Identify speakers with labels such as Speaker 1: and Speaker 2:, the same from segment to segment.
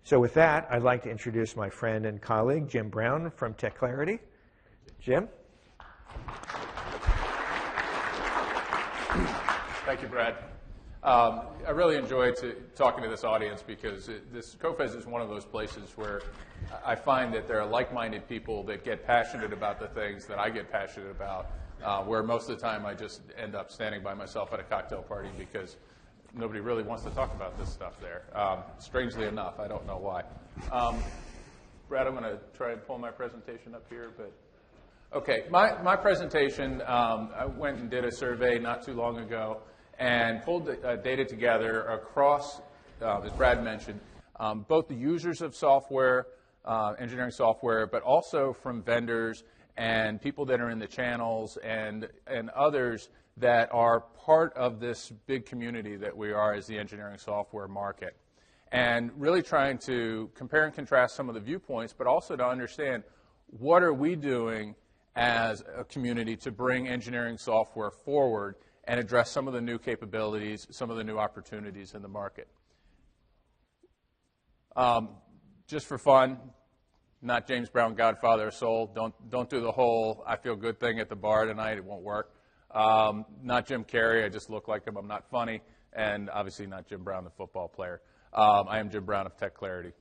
Speaker 1: So with that, I'd like to introduce my friend and colleague, Jim Brown from TechClarity. Jim?
Speaker 2: Thank you, Brad. I really enjoy talking to this audience because this CoFES is one of those places where I find that there are like-minded people that get passionate about the things that I get passionate about, where most of the time I just end up standing by myself at a cocktail party because nobody really wants to talk about this stuff there. Strangely enough, I don't know why. Brad, I'm going to try and pull my presentation up here, but okay, my presentation, I went and did a survey not too long ago and pulled data together across, as Brad mentioned, both the users of software, engineering software, but also from vendors and people that are in the channels and others that are part of this big community that we are as the engineering software market. And really trying to compare and contrast some of the viewpoints, but also to understand what are we doing as a community to bring engineering software forward and address some of the new capabilities, some of the new opportunities in the market. Just for fun, not James Brown, Godfather of Soul. Don't do the whole I feel good thing at the bar tonight. It won't work. Not Jim Carrey. I just look like him. I'm not funny. And obviously not Jim Brown, the football player. I am Jim Brown of TechClarity.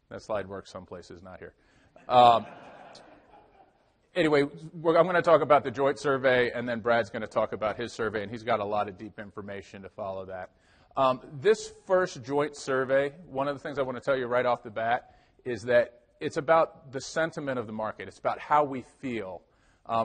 Speaker 2: That slide works some places, not here. Anyway, I'm going to talk about the joint survey, and then Brad's going to talk about his survey, and he's got a lot of deep information to follow that. This first joint survey, one of the things I want to tell you right off the bat is that it's about the sentiment of the market. It's about how we feel.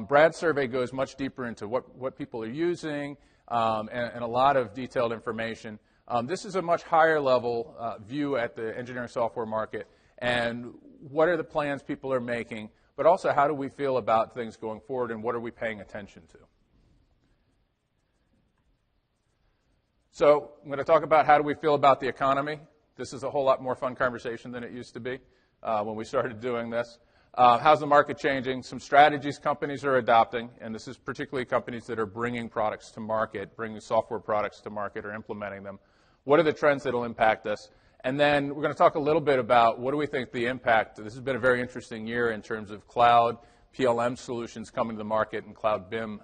Speaker 2: Brad's survey goes much deeper into what people are using and a lot of detailed information. This is a much higher level view at the engineering software market and what are the plans people are making, but also how do we feel about things going forward and what are we paying attention to. So I'm going to talk about how do we feel about the economy. This is a whole lot more fun conversation than it used to be when we started doing this. How's the market changing? Some strategies companies are adopting, and this is particularly companies that are bringing products to market, bringing software products to market or implementing them. What are the trends that will impact us? And then we're going to talk a little bit about what do we think the impact. This has been a very interesting year in terms of cloud PLM solutions coming to the market and cloud BIM,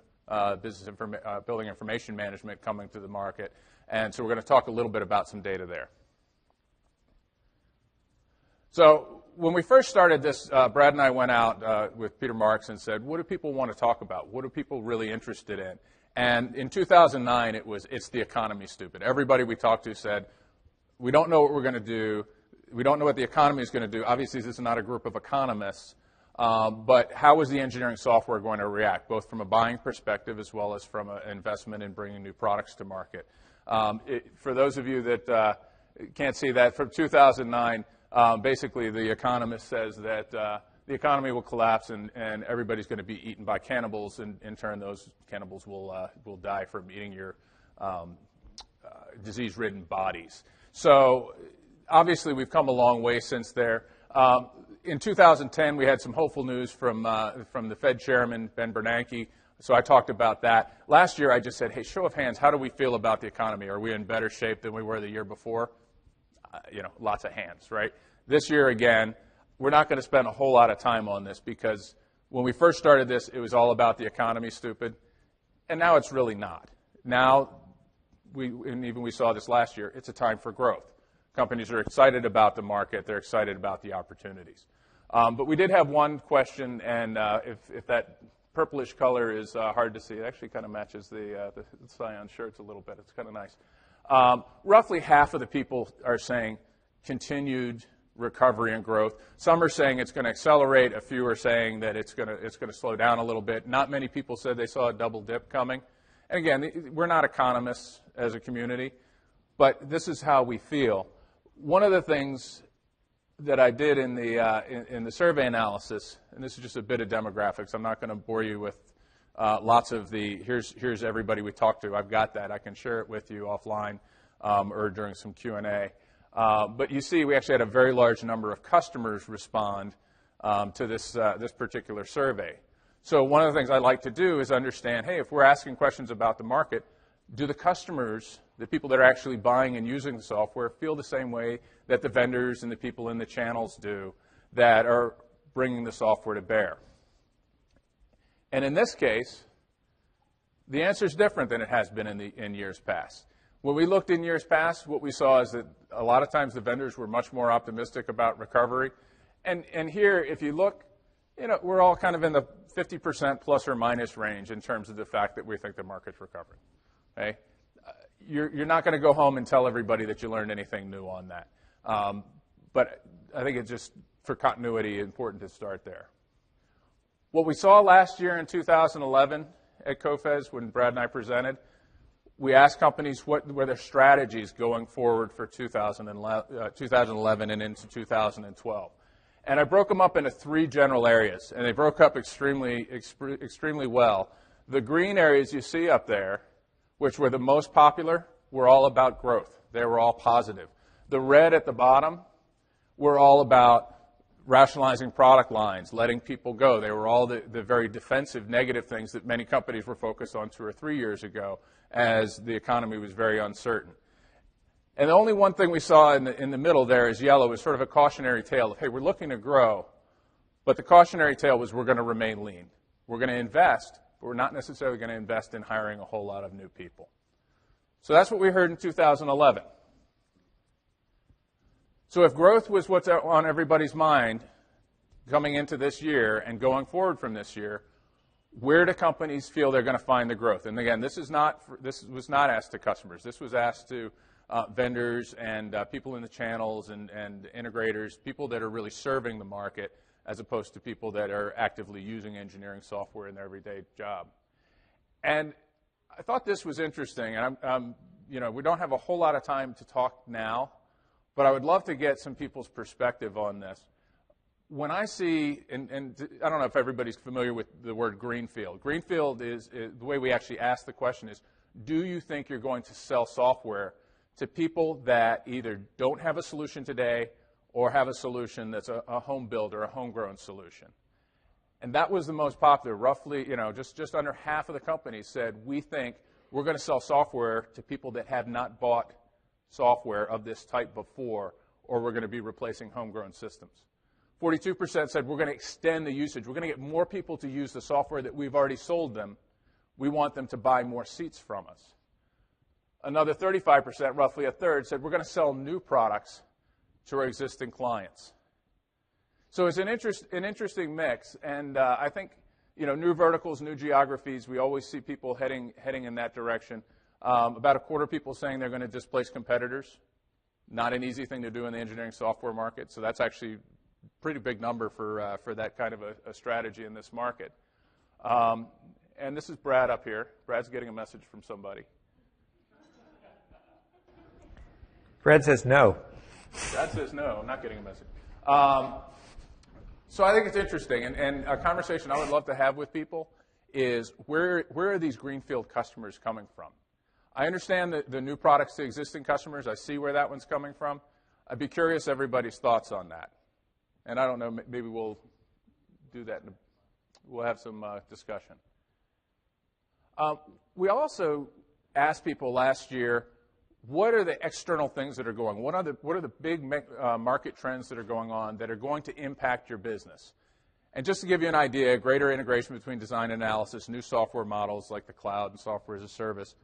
Speaker 2: building information management, coming to the market. And so we're going to talk a little bit about some data there. So when we first started this, Brad and I went out with Peter Marks and said, what do people want to talk about? What are people really interested in? And in 2009, it's the economy, stupid. Everybody we talked to said, we don't know what we're going to do. We don't know what the economy is going to do. Obviously, this is not a group of economists. But how is the engineering software going to react, both from a buying perspective as well as from an investment in bringing new products to market? For those of you that can't see that, from 2009, basically the economist says that the economy will collapse and everybody's going to be eaten by cannibals, and in turn those cannibals will die from eating your disease-ridden bodies. So obviously we've come a long way since there. In 2010, we had some hopeful news from the Fed chairman, Ben Bernanke, so I talked about that. Last year, I just said, hey, show of hands, how do we feel about the economy? Are we in better shape than we were the year before? Lots of hands, right? This year, again, we're not going to spend a whole lot of time on this because when we first started this, it was all about the economy, stupid, and now it's really not. Now, and even we saw this last year, it's a time for growth. Companies are excited about the market. They're excited about the opportunities. But we did have one question, and if that purplish color is hard to see, it actually kind of matches the Scion shirts a little bit. It's kind of nice. Roughly half of the people are saying continued recovery and growth. Some are saying it's going to accelerate. A few are saying that it's going to slow down a little bit. Not many people said they saw a double dip coming. And again, we're not economists as a community, but this is how we feel. One of the things that I did in the survey analysis, and this is just a bit of demographics. I'm not going to bore you with lots of here's everybody we talked to. I've got that. I can share it with you offline or during some Q&A. But you see, we actually had a very large number of customers respond to this particular survey. So one of the things I like to do is understand, hey, if we're asking questions about the market, do the customers, the people that are actually buying and using the software, feel the same way that the vendors and the people in the channels do that are bringing the software to bear? And in this case, the answer is different than it has been in years past. When we looked in years past, what we saw is that a lot of times the vendors were much more optimistic about recovery. And here, if you look, we're all kind of in the 50% plus or minus range in terms of the fact that we think the market's recovering. Okay? You're not going to go home and tell everybody that you learned anything new on that. But I think it's just, for continuity, important to start there. What we saw last year in 2011 at COFES, when Brad and I presented, we asked companies what were their strategies going forward for 2011 and into 2012. And I broke them up into 3 general areas, and they broke up extremely well. The green areas you see up there, which were the most popular, were all about growth. They were all positive. The red at the bottom were all about rationalizing product lines, letting people go. They were all the very defensive, negative things that many companies were focused on 2 or 3 years ago as the economy was very uncertain. And the only one thing we saw in the middle there is yellow, is sort of a cautionary tale of, hey, we're looking to grow, but the cautionary tale was we're going to remain lean. We're going to invest, but we're not necessarily going to invest in hiring a whole lot of new people. So that's what we heard in 2011. So if growth was what's on everybody's mind coming into this year and going forward from this year, where do companies feel they're going to find the growth? And again, this was not asked to customers. This was asked to vendors and people in the channels and integrators, people that are really serving the market, as opposed to people that are actively using engineering software in their everyday job. And I thought this was interesting. And we don't have a whole lot of time to talk now, but I would love to get some people's perspective on this. When I see, and I don't know if everybody's familiar with the word Greenfield. Greenfield is the way we actually ask the question is, do you think you're going to sell software to people that either don't have a solution today or have a solution that's a home build or a homegrown solution? And that was the most popular. Roughly, just under half of the companies said, we think we're going to sell software to people that have not bought software of this type before, or we're going to be replacing homegrown systems. 42% said we're going to extend the usage. We're going to get more people to use the software that we've already sold them. We want them to buy more seats from us. Another 35%, roughly a third, said we're going to sell new products to our existing clients. So it's an interesting mix, and I think new verticals, new geographies, we always see people heading in that direction. About a quarter of people saying they're going to displace competitors. Not an easy thing to do in the engineering software market, so that's actually a pretty big number for that kind of a strategy in this market. And this is Brad up here. Brad's getting a message from somebody.
Speaker 1: Brad says no.
Speaker 2: Brad says no, I'm not getting a message. So I think it's interesting, and a conversation I would love to have with people is where are these Greenfield customers coming from? I understand the new products to existing customers. I see where that one's coming from. I'd be curious everybody's thoughts on that. And I don't know, maybe we'll do that. We'll have some discussion. We also asked people last year, what are the external things that are going on? What are the big market trends that are going on that are going to impact your business? And just to give you an idea, greater integration between design and analysis, new software models like the cloud and software as a service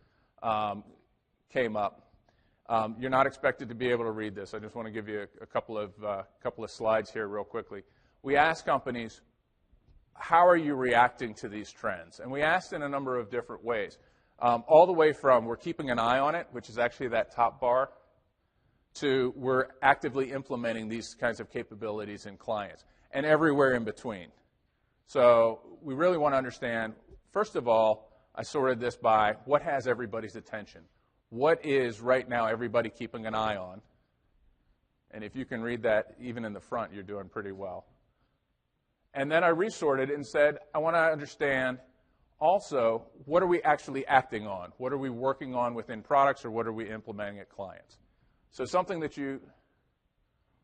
Speaker 2: came up. You're not expected to be able to read this. I just want to give you a couple of slides here real quickly. We asked companies, how are you reacting to these trends? And we asked in a number of different ways. All the way from we're keeping an eye on it, which is actually that top bar, to we're actively implementing these kinds of capabilities in clients, and everywhere in between. So we really want to understand, first of all, I sorted this by what has everybody's attention. What is right now everybody keeping an eye on? And if you can read that even in the front, you're doing pretty well. And then I resorted and said, I want to understand also, what are we actually acting on? What are we working on within products, or what are we implementing at clients? So something that you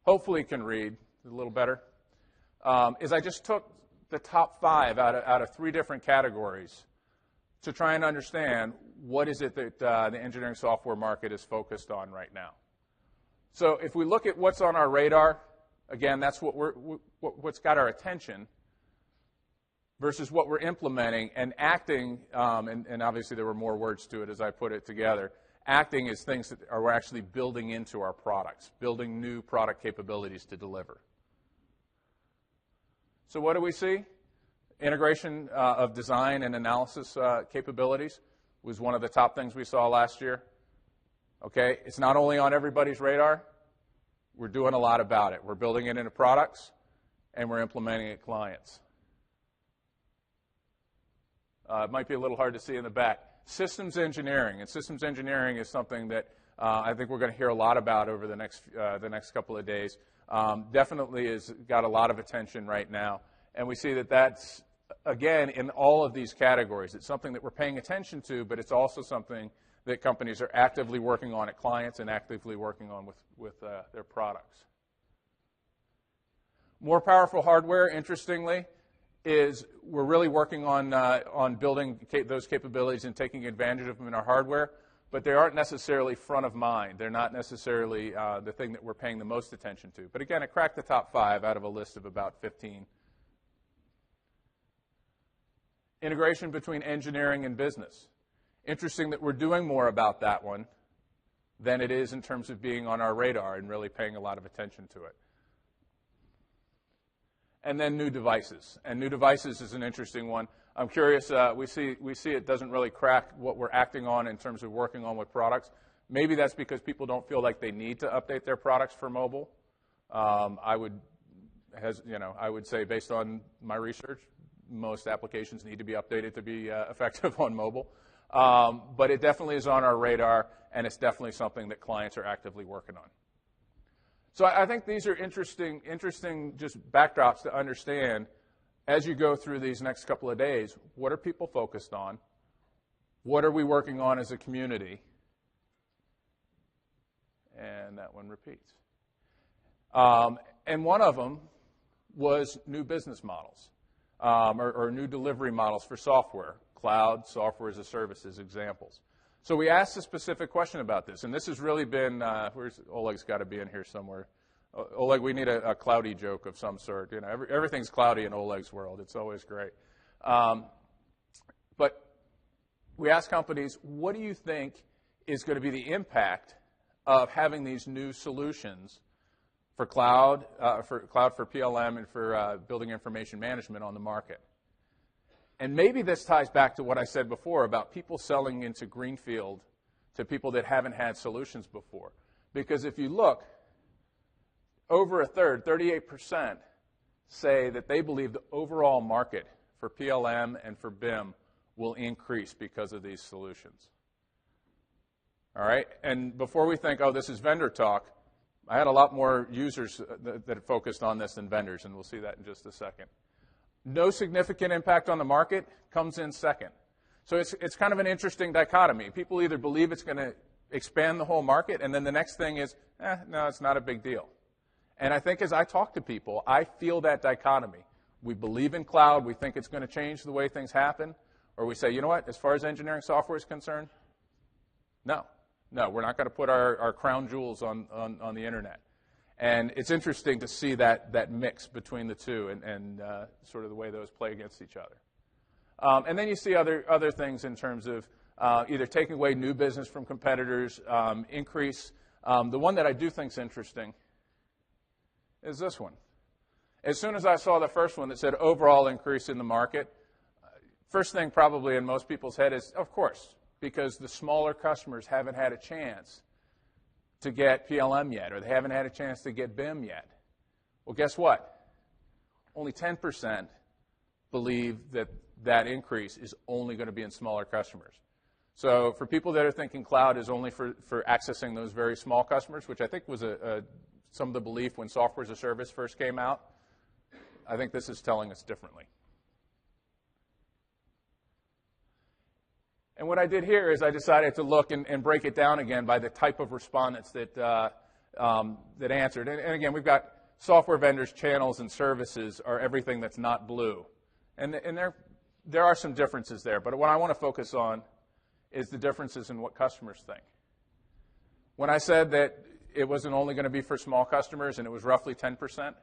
Speaker 2: hopefully can read a little better is I just took the top 5 out of 3 different categories to try and understand what is it that the engineering software market is focused on right now. So if we look at what's on our radar, again, that's what's got our attention versus what we're implementing and acting, and obviously there were more words to it as I put it together. Acting is things that we're actually building into our products, building new product capabilities to deliver. So what do we see? Integration of design and analysis capabilities was one of the top things we saw last year. Okay, it's not only on everybody's radar, we're doing a lot about it. We're building it into products, and we're implementing it clients. It might be a little hard to see in the back. Systems engineering, and systems engineering is something that I think we're going to hear a lot about over the next couple of days. Definitely has got a lot of attention right now, and we see that that's, again, in all of these categories. It's something that we're paying attention to, but it's also something that companies are actively working on at clients and actively working on with their products. More powerful hardware, interestingly, is we're really working on building those capabilities and taking advantage of them in our hardware, but they aren't necessarily front of mind. They're not necessarily the thing that we're paying the most attention to. But again, it cracked the top 5 out of a list of about 15. Integration between engineering and business. Interesting that we're doing more about that one than it is in terms of being on our radar and really paying a lot of attention to it. And then new devices. And new devices is an interesting one. I'm curious, we see it doesn't really crack what we're acting on in terms of working on with products. Maybe that's because people don't feel like they need to update their products for mobile. I would say, based on my research, most applications need to be updated to be effective on mobile. But it definitely is on our radar, and it's definitely something that clients are actively working on. So I think these are interesting just backdrops to understand as you go through these next couple of days. What are people focused on? What are we working on as a community? And that one repeats. And one of them was new business models or new delivery models for software. Cloud, software as a service as examples. So we asked a specific question about this, and this has really been, Oleg's got to be in here somewhere. Oleg, we need a cloudy joke of some sort. You know, everything's cloudy in Oleg's world. It's always great. But we asked companies, what do you think is going to be the impact of having these new solutions for cloud for PLM and for building information management on the market? And maybe this ties back to what I said before about people selling into Greenfield to people that haven't had solutions before. Because if you look, over a third, 38%, say that they believe the overall market for PLM and for BIM will increase because of these solutions. All right? And before we think, oh, this is vendor talk, I had a lot more users that focused on this than vendors, and we'll see that in just a second. No significant impact on the market comes in second. So it's kind of an interesting dichotomy. People either believe it's going to expand the whole market, and then the next thing is, no, it's not a big deal. And I think as I talk to people, I feel that dichotomy. We believe in cloud. We think it's going to change the way things happen. Or we say, you know what, as far as engineering software is concerned, no, we're not going to put our crown jewels on the internet. And it's interesting to see that mix between the two and sort of the way those play against each other. And then you see other things in terms of either taking away new business from competitors, increase. The one that I do think is interesting is this one. As soon as I saw the first one that said overall increase in the market, first thing probably in most people's head is, of course, because the smaller customers haven't had a chance to get PLM yet, or they haven't had a chance to get BIM yet. Well, guess what? Only 10% believe that increase is only going to be in smaller customers. So for people that are thinking cloud is only for accessing those very small customers, which I think was some of the belief when software as a service first came out, I think this is telling us differently. And what I did here is I decided to look and break it down again by the type of respondents that answered. And again, we've got software vendors, channels, and services are everything that's not blue. And there are some differences there. But what I want to focus on is the differences in what customers think. When I said that it wasn't only going to be for small customers and it was roughly 10%,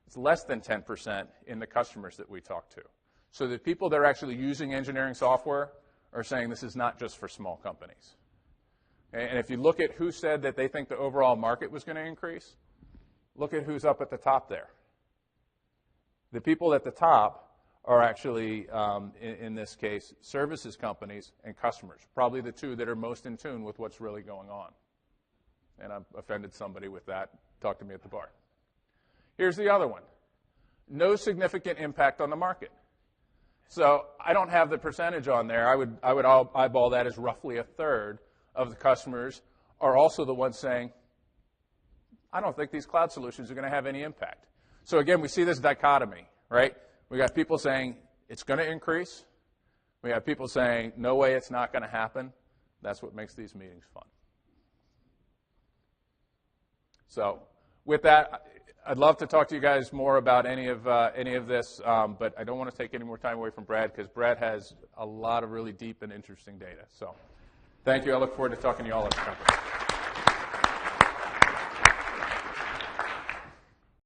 Speaker 2: it's less than 10% in the customers that we talk to. So the people that are actually using engineering software are saying this is not just for small companies. And if you look at who said that they think the overall market was going to increase, look at who's up at the top there. The people at the top are actually, in this case, services companies and customers, probably the two that are most in tune with what's really going on. And I've offended somebody with that. Talk to me at the bar. Here's the other one. No significant impact on the market. So I don't have the percentage on there. I would eyeball that as roughly a third of the customers are also the ones saying, I don't think these cloud solutions are going to have any impact. So again, we see this dichotomy, right? We got people saying it's going to increase. We have people saying, no way, it's not going to happen. That's what makes these meetings fun. So with that, I'd love to talk to you guys more about any of this, but I don't want to take any more time away from Brad because Brad has a lot of really deep and interesting data. So thank you. I look forward to talking to you all at the conference.